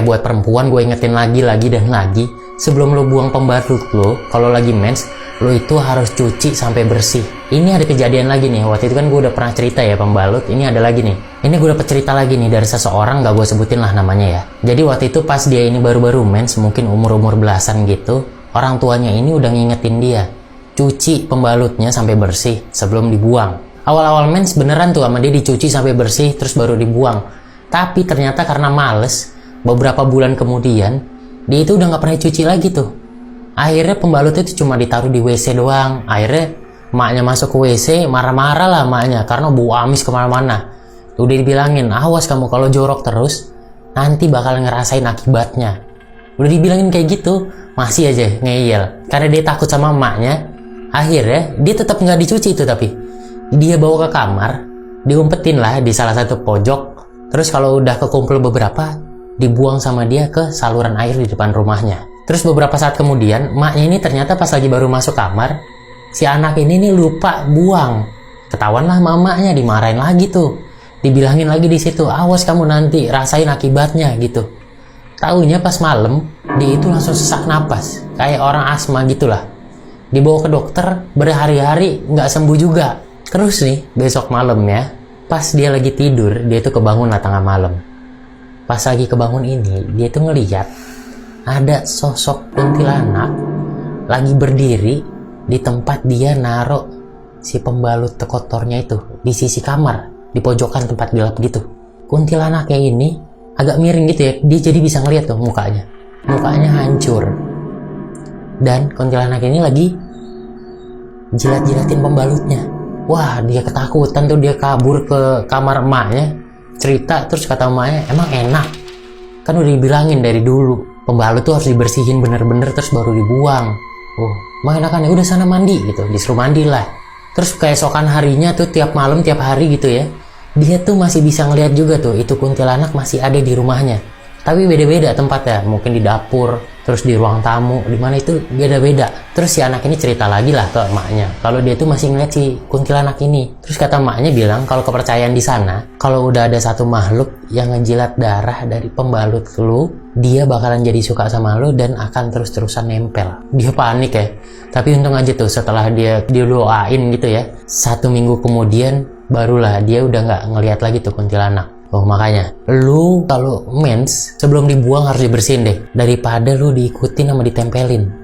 Buat perempuan gue ingetin lagi dan lagi, sebelum lo buang pembalut lo, kalau lagi mens, lo itu harus cuci sampai bersih. Ini ada kejadian lagi nih, waktu itu kan gue udah pernah cerita ya pembalut, ini ada lagi nih. Ini gue dapet cerita lagi nih dari seseorang, gak gue sebutin lah namanya ya. Jadi waktu itu pas dia ini baru-baru mens, mungkin umur-umur belasan gitu, orang tuanya ini udah ngingetin dia, cuci pembalutnya sampai bersih sebelum dibuang. Awal-awal mens beneran tuh sama dia dicuci sampai bersih terus baru dibuang. Tapi ternyata karena males, beberapa bulan kemudian dia itu udah gak pernah cuci lagi tuh. Akhirnya pembalutnya itu cuma ditaruh di WC doang. Akhirnya maknya masuk ke WC, marah-marah lah maknya karena bau amis kemana-mana. Udah dibilangin, awas kamu kalau jorok terus nanti bakal ngerasain akibatnya. Udah dibilangin kayak gitu, masih aja ngeyel karena dia takut sama emaknya. Akhirnya dia tetap nggak dicuci itu, tapi dia bawa ke kamar, diumpetin lah di salah satu pojok. Terus kalau udah kekumpul beberapa, dibuang sama dia ke saluran air di depan rumahnya. Terus beberapa saat kemudian, emaknya ini ternyata pas lagi baru masuk kamar, si anak ini nih lupa buang. Ketahuan lah mamanya, dimarahin lagi tuh, dibilangin lagi di situ, awas kamu nanti rasain akibatnya gitu. Taunya pas malam dia itu langsung sesak napas, kayak orang asma gitulah. Dibawa ke dokter, berhari-hari nggak sembuh juga. Terus nih besok malamnya, pas dia lagi tidur, dia itu kebangun lah tengah malam. Pas lagi kebangun ini, dia itu ngeliat ada sosok kuntilanak lagi berdiri di tempat dia naruh si pembalut kotornya itu, di sisi kamar, di pojokan tempat gelap gitu. Kuntilanaknya ini agak miring gitu ya, dia jadi bisa ngeliat tuh mukanya hancur. Dan kuntilanak ini lagi jilat-jilatin pembalutnya. Wah, dia ketakutan tuh, dia kabur ke kamar emaknya, cerita. Terus kata emaknya, emang enak kan udah dibilangin dari dulu pembalut tuh harus dibersihin bener-bener terus baru dibuang. Emang enakan ya, udah sana mandi gitu, disuruh mandi lah. Terus keesokan harinya tuh tiap malam tiap hari gitu ya, dia tuh masih bisa ngeliat juga tuh itu kuntilanak masih ada di rumahnya. Tapi beda-beda tempatnya, mungkin di dapur, terus di ruang tamu, dimana itu beda-beda. Terus si anak ini cerita lagi lah ke emaknya kalau dia tuh masih ngeliat si kuntilanak ini. Terus kata emaknya bilang kalau kepercayaan di sana, kalau udah ada satu makhluk yang ngejilat darah dari pembalut lu, dia bakalan jadi suka sama lu dan akan terus-terusan nempel. Dia panik ya, tapi untung aja tuh setelah dia doain gitu ya, 1 minggu kemudian barulah dia udah nggak ngeliat lagi tuh kuntilanak. Makanya lu kalau mens sebelum dibuang harus dibersihin deh, daripada lu diikutin sama ditempelin.